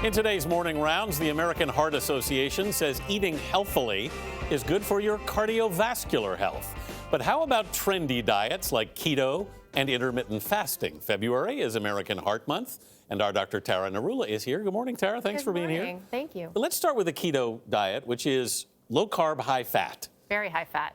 In today's morning rounds, the American Heart Association says eating healthily is good for your cardiovascular health. But how about trendy diets like keto and intermittent fasting? February is American Heart Month, and our Dr. Tara Narula is here. Good morning, Tara. Thanks for being here. Thank you. Let's start with the keto diet, which is low carb, high fat. Very high fat.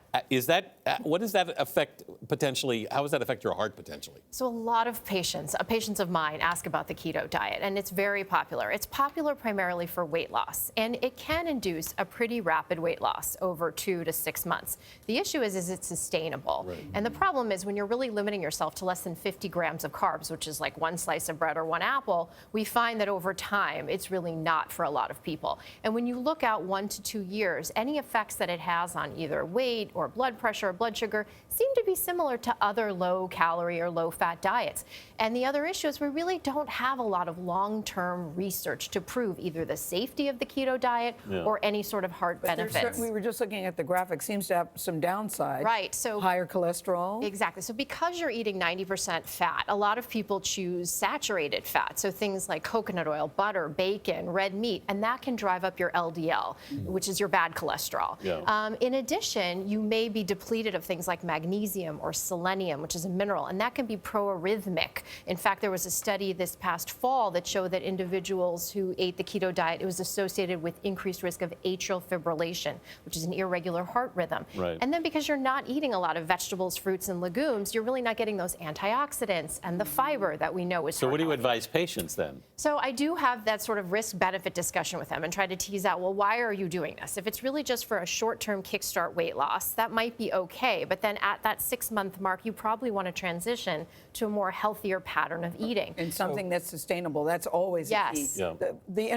What does that affect potentially? How does that affect your heart potentially? So a lot of patients of mine ask about the keto diet, and it's very popular. It's popular primarily for weight loss, and it can induce a pretty rapid weight loss over 2 to 6 months. The issue is it's sustainable. Right. And the problem is when you're really limiting yourself to less than 50 grams of carbs, which is like 1 slice of bread or 1 apple, we find that over time, it's really not for a lot of people. And when you look out 1 to 2 years, any effects that it has on either weight or blood pressure or blood sugar seem to be similar to other low-calorie or low-fat diets. And the other issue is we really don't have a lot of long-term research to prove either the safety of the keto diet or any sort of heart benefits. We were just looking at the graphic, seems to have some downside. Right. So higher cholesterol. Exactly. So because you're eating 90% fat, a lot of people choose saturated fat. So things like coconut oil, butter, bacon, red meat, and that can drive up your LDL, which is your bad cholesterol. Yeah. In addition, you may be depleted of things like magnesium or selenium, which is a mineral, and that can be pro-arrhythmic. In fact, there was a study this past fall that showed that individuals who ate the keto diet, it was associated with increased risk of atrial fibrillation, which is an irregular heart rhythm. Right. And then because you're not eating a lot of vegetables, fruits, and legumes, you're really not getting those antioxidants and the fiber that we know is So what do you healthy. advise patients then? So I do have that sort of risk-benefit discussion with them and try to tease out, well, why are you doing this? If it's really just for a short-term kickstart weight loss, that might be okay. But then at that 6-month mark, you probably want to transition to a more healthier pattern of eating. And something that's sustainable. That's always a key. Yes. Yeah. The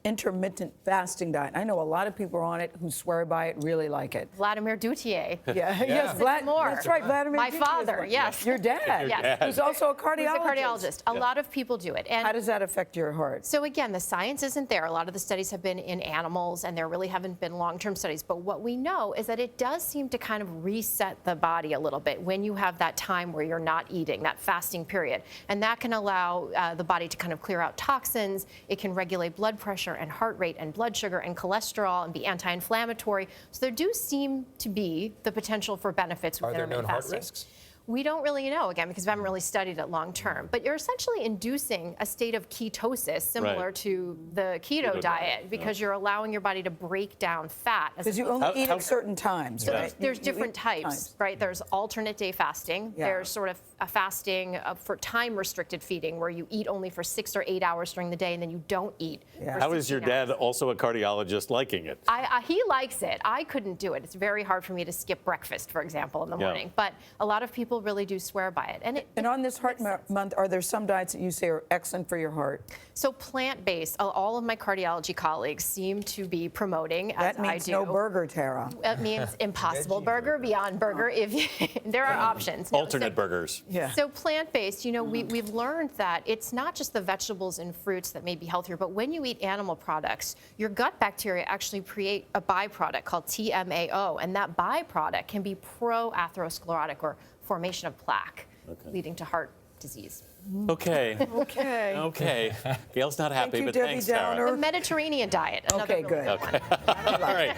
intermittent fasting diet. I know a lot of people are on it who swear by it, really like it. Vladimir Duthier. Yeah. Yes, that's right. Vladimir. My Duthier is father, one. yes. Your dad. Yes. Who's also a He's cardiologist. a cardiologist. A lot of people do it. And How does that affect your heart? so again, the science isn't there. A lot of the studies have been in animals, and there really haven't been long-term studies. But what we know is that it does seem to kind of reset the body a little bit when you have that time where you're not eating, that fasting period. And that can allow the body to kind of clear out toxins. It can regulate blood pressure and heart rate and blood sugar and cholesterol and be anti-inflammatory. So there do seem to be the potential for benefits with intermittent fasting. Are there known heart risks? We don't really know, again, because we haven't really studied it long term. But you're essentially inducing a state of ketosis similar to the keto diet because you're allowing your body to break down fat. Because you only eat at certain times, So right? there's You different eat types, right? There's alternate day fasting. Yeah. There's sort of a fasting for time restricted feeding where you eat only for 6 or 8 hours during the day and then you don't eat. Yeah. for How is your 16 hours. dad, also a cardiologist, liking it? He likes it. I couldn't do it. It's very hard for me to skip breakfast, for example, in the morning. But a lot of people really do swear by it. And on this Heart Month, are there some diets that you say are excellent for your heart? So plant-based, all of my cardiology colleagues seem to be promoting, as That means I do. no burger, Tara. That means Impossible Burger, Beyond Burger. There are options. No, Alternate burgers. Yeah. So plant-based, we've learned that it's not just the vegetables and fruits that may be healthier, but when you eat animal products, your gut bacteria actually create a byproduct called TMAO, and that byproduct can be pro-atherosclerotic or formation of plaque, leading to heart disease. Okay. Okay. Okay. Gail's not happy, you, but Debbie thanks, Tara. Downer. The Mediterranean diet. Another Okay, really good. one. All right.